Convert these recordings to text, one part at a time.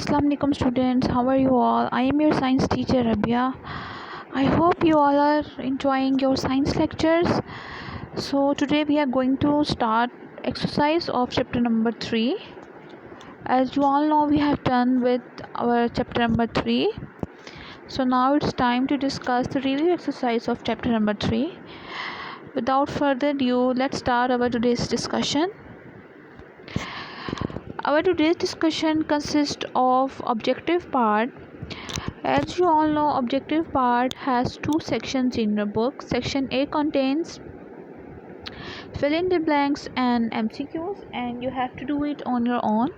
Assalamu alaikum students, how are you all? I am your science teacher Rabia. I hope you all are enjoying your science lectures. So today we are going to start exercise of chapter number 3. As you all know, we have done with our chapter number 3. So now it's time to discuss the review exercise of chapter number 3. Without further ado, let's start our today's discussion. Our today's discussion consists of objective part. As you all know, objective part has two sections in your book. Section A contains fill in the blanks and MCQs, and you have to do it on your own.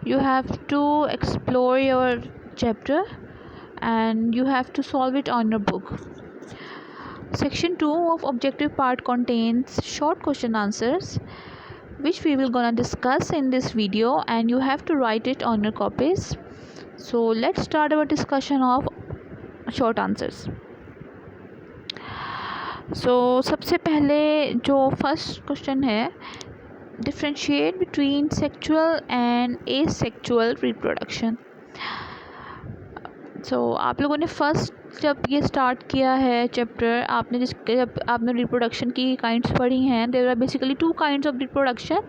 You have to explore your chapter and you have to solve it on your book. Section 2 of objective part contains short question answers, which we will gonna discuss in this video, and you have to write it on your copies. So let's start our discussion of short answers. So सबसे पहले जो first question है, differentiate between sexual and asexual reproduction. So आप लोगों ने first जब ये start किया है चैप्टर, जब आपने रिप्रोडक्शन की काइंड्स पढ़ी हैं, there are basically two kinds of reproduction,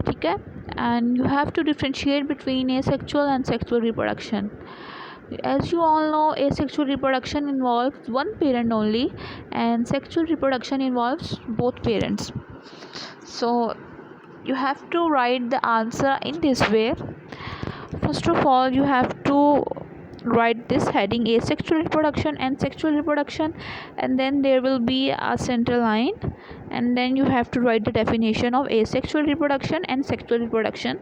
ठीक है, and you have to differentiate between asexual and sexual reproduction. As you all know, asexual reproduction involves one parent only and sexual reproduction involves both parents. So you have to write the answer in this way. First of all, you have to write this heading, asexual reproduction and sexual reproduction, and then there will be a center line, and then you have to write the definition of asexual reproduction and sexual reproduction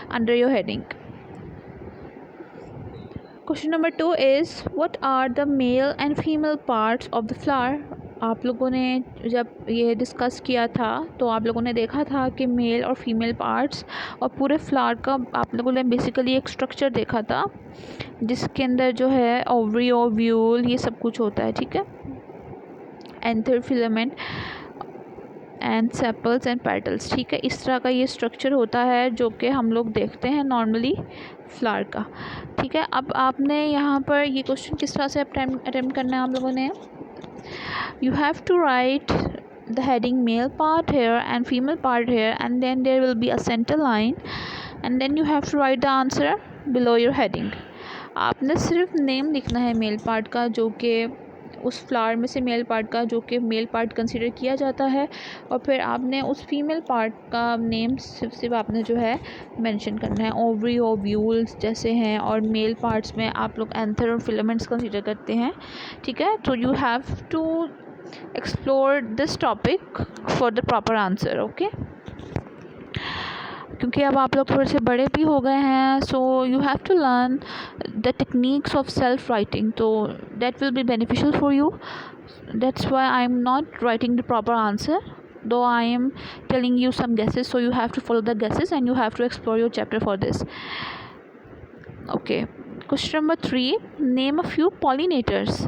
under your heading. Question number 2 is, what are the male and female parts of the flower? आप लोगों ने जब ये discuss किया था तो आप लोगों ने देखा था कि मेल और फीमेल पार्ट्स और पूरे फ्लावर का आप लोगों ने बेसिकली एक स्ट्रक्चर देखा था, जिसके अंदर जो है ओवरी, ओव्यूल, ये सब कुछ होता है, ठीक है, anther, filament and sepals and petals, ठीक है. इस तरह का ये स्ट्रक्चर होता है जो कि हम लोग देखते हैं नॉर्मली फ्लावर का, ठीक है. अब आपने यहाँ पर ये क्वेश्चन किस तरह से अटेम्प्ट करना है आप लोगों ने. You have to write the heading male part here and female part here, and then there will be a centre line, and then you have to write the answer below your heading. आपने सिर्फ name लिखना है male part का, जो कि उस flower में से मेल पार्ट का जो कि मेल पार्ट कंसीडर किया जाता है, और फिर आपने उस फीमेल पार्ट का नेम सिर्फ आपने जो है मेंशन करना है. ओवरी, ओव्यूल्स जैसे हैं, और मेल पार्ट्स में आप लोग एंथर और फिलामेंट्स कंसीडर करते हैं, ठीक है. तो you have to explore this topic for the proper answer, okay. क्योंकि अब आप लोग थोड़े से बड़े भी हो गए हैं, so you have to learn the techniques of self writing, तो that will be beneficial for you. That's why I am not writing the proper answer, though I am telling you some guesses, so you have to follow the guesses and you have to explore your chapter for this. Okay, question number 3, name a few pollinators.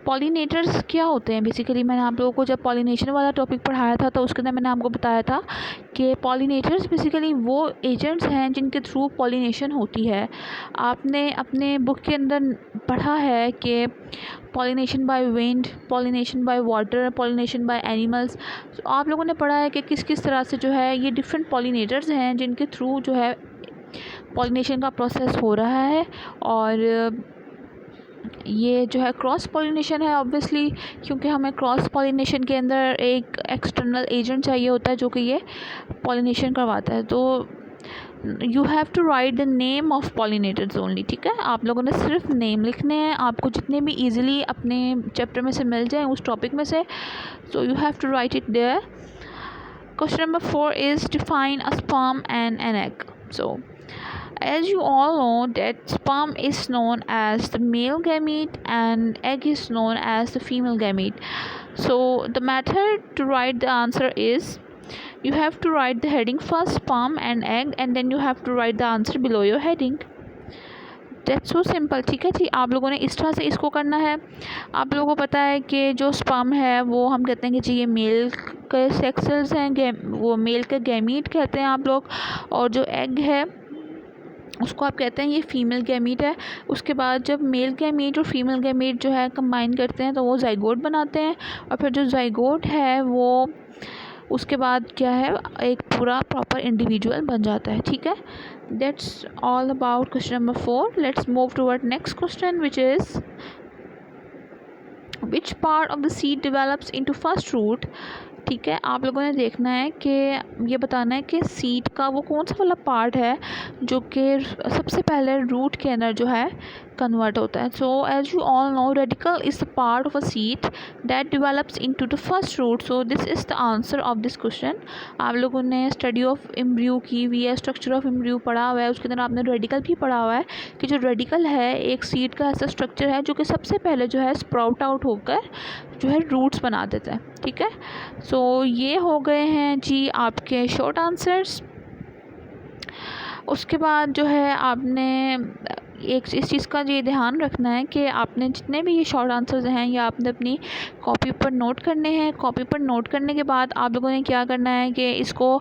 Pollinators क्या होते हैं basically. मैंने आप लोगों को जब pollination वाला topic पढ़ाया था तो उसके अंदर मैंने आपको बताया था कि पॉलिनेटर्स बेसिकली वो एजेंट्स हैं जिनके थ्रू पॉलिनेशन होती है. आपने अपने बुक के अंदर पढ़ा है कि pollination by wind, pollination by water, pollination by animals. तो आप लोगों ने पढ़ा है कि किस किस तरह से जो है ये डिफरेंट पॉलिनेटर्स हैं जिनके थ्रू जो है पॉलिनेशन का प्रोसेस हो रहा है. और ये जो है क्रॉस पॉलिनेशन है ऑब्वियसली, क्योंकि हमें क्रॉस पॉलिनेशन के अंदर एक एक्सटर्नल एजेंट चाहिए होता है जो कि ये पॉलिनेशन करवाता है. तो you have to write the name of pollinators only, ठीक है. आप लोगों ने सिर्फ नेम लिखने हैं, आपको जितने भी ईजिली अपने चैप्टर में से मिल जाए उस टॉपिक में से, so you have to write it there. Question number 4 is define a sperm and an egg. So as you all know that sperm is known as the male gamete and egg is known as the female gamete. So the method to write the answer is, you have to write the heading first, sperm and egg, and then you have to write the answer below your heading. That's so simple, ठीक है जी. आप लोगों ने इस तरह से इसको करना है. आप लोगों को पता है कि जो स्पर्म है वो हम कहते हैं कि जी ये मेल के सेक्स सेल्स हैं, वो मेल के गैमीट कहते हैं आप लोग, और जो एग है उसको आप कहते हैं ये फीमेल गैमीट है। उसके बाद जब मेल गैमीट और फीमेल गैमीट जो है कंबाइन करते हैं तो वो ज़ाइगोट बनाते हैं, और फिर जो ज़ाइगोट है वो उसके बाद क्या है, एक पूरा प्रॉपर इंडिविजुअल बन जाता है। ठीक है, that's all about question number 4। Let's move toward next question which is which part of the seed develops into first root. ठीक है, आप लोगों ने देखना है कि ये बताना है कि सीड का वो कौन सा वाला पार्ट है जो कि सबसे पहले रूट के अंदर जो है कन्वर्ट होता है। So as you all know, radical is the part of a seed that develops into the first root. So this is the answer of this question. आप लोगों ने स्टडी ऑफ एम्ब्रियो की हुई है, स्ट्रक्चर ऑफ एम्ब्रियो पढ़ा हुआ है, उसके अंदर आपने रेडिकल भी पढ़ा हुआ है कि जो रेडिकल है एक सीड का ऐसा स्ट्रक्चर है जो कि सबसे पहले जो है स्प्राउट आउट होकर जो है रूट्स बना देता है। ठीक है, सो ये हो गए हैं जी आपके शॉर्ट आंसर्स। उसके बाद जो है आपने एक इस चीज़ का ये ध्यान रखना है कि आपने जितने भी ये शॉर्ट आंसर्स हैं ये आपने अपनी कॉपी पर नोट करने हैं। कॉपी पर नोट करने के बाद आप लोगों ने क्या करना है कि इसको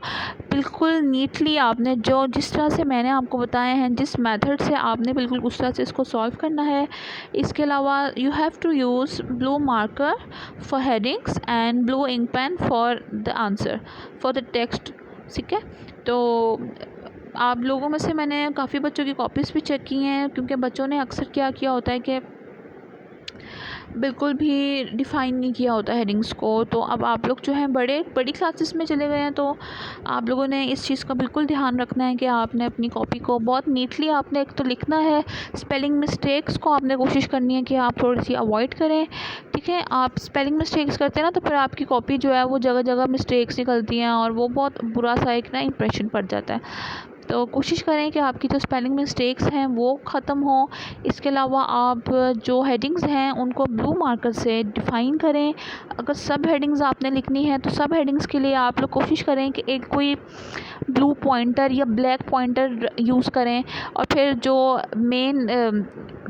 बिल्कुल नीटली आपने जो जिस तरह से मैंने आपको बताए हैं, जिस मेथड से आपने बिल्कुल उस तरह से इसको सॉल्व करना है। इसके अलावा you have to use blue marker for headings and blue ink pen for the answer for the text. ठीक है, तो आप लोगों में से मैंने काफ़ी बच्चों की कॉपीज़ भी चेक की हैं, क्योंकि बच्चों ने अक्सर क्या किया होता है कि बिल्कुल भी डिफ़ाइन नहीं किया होता हेडिंग्स को। तो अब आप लोग जो हैं बड़ी क्लासेस में चले गए हैं, तो आप लोगों ने इस चीज़ का बिल्कुल ध्यान रखना है कि आपने अपनी कॉपी को बहुत नीटली आपने एक तो लिखना है। स्पेलिंग मिस्टेक्स को आपने कोशिश करनी है कि आप थोड़ी सी अवॉइड करें। ठीक है, आप स्पेलिंग मिस्टेक्स करते हैं ना तो फिर आपकी कॉपी जो है वो जगह जगह मिस्टेक्स निकलती हैं और वो बहुत बुरा सा एक ना इम्प्रेशन पड़ जाता है। तो कोशिश करें कि आपकी जो स्पेलिंग मिस्टेक्स हैं वो ख़त्म हो। इसके अलावा आप जो हेडिंग्स हैं उनको ब्लू मार्कर से डिफ़ाइन करें। अगर सब हेडिंग्स आपने लिखनी है तो सब हेडिंग्स के लिए आप लोग कोशिश करें कि एक कोई ब्लू पॉइंटर या ब्लैक पॉइंटर यूज़ करें, और फिर जो मेन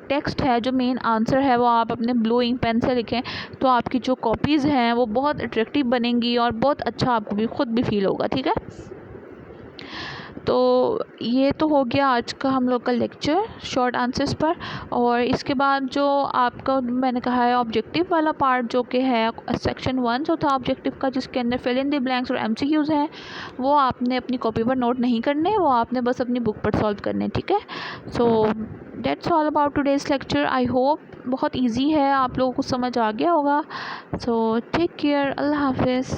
टेक्स्ट है, जो मेन आंसर है वो आप अपने ब्लू इंक पेन से लिखें। तो आपकी जो कॉपीज़ हैं वो बहुत अट्रैक्टिव बनेंगी और बहुत अच्छा आपको भी खुद भी फील होगा। ठीक है, तो ये तो हो गया आज का हम लोग का लेक्चर शॉर्ट आंसर्स पर। और इसके बाद जो आपका मैंने कहा है ऑब्जेक्टिव वाला पार्ट जो कि है सेक्शन 1 जो था ऑब्जेक्टिव का, जिसके अंदर फिल इन द ब्लैंक्स और एमसीक्यूज़ हैं, वो आपने अपनी कॉपी पर नोट नहीं करने, वो आपने बस अपनी बुक पर सॉल्व करने। ठीक है, so that's all about today's lecture. I hope बहुत ईजी है, आप लोगों को समझ आ गया होगा। सो टेक केयर, अल्लाह हाफिज़।